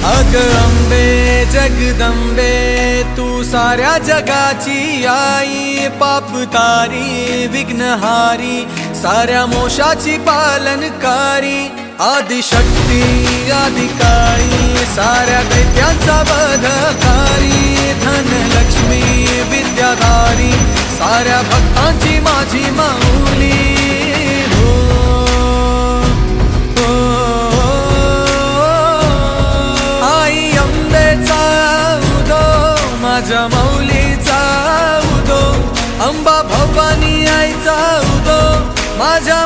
अग अंबे जगदंबे तू साऱ्या जगाची आई, पाप तारी विघ्नहारी साऱ्या मोशाची पालनकारी, आदिशक्ती आदिकाळी साऱ्या दैत्यांचा वधकारी, धनलक्ष्मी विद्याधारी साऱ्या भक्तांची माझी माऊली। माझ्या माऊलीचा उदो, अंबा भवानी आईचा उदो, माझ्या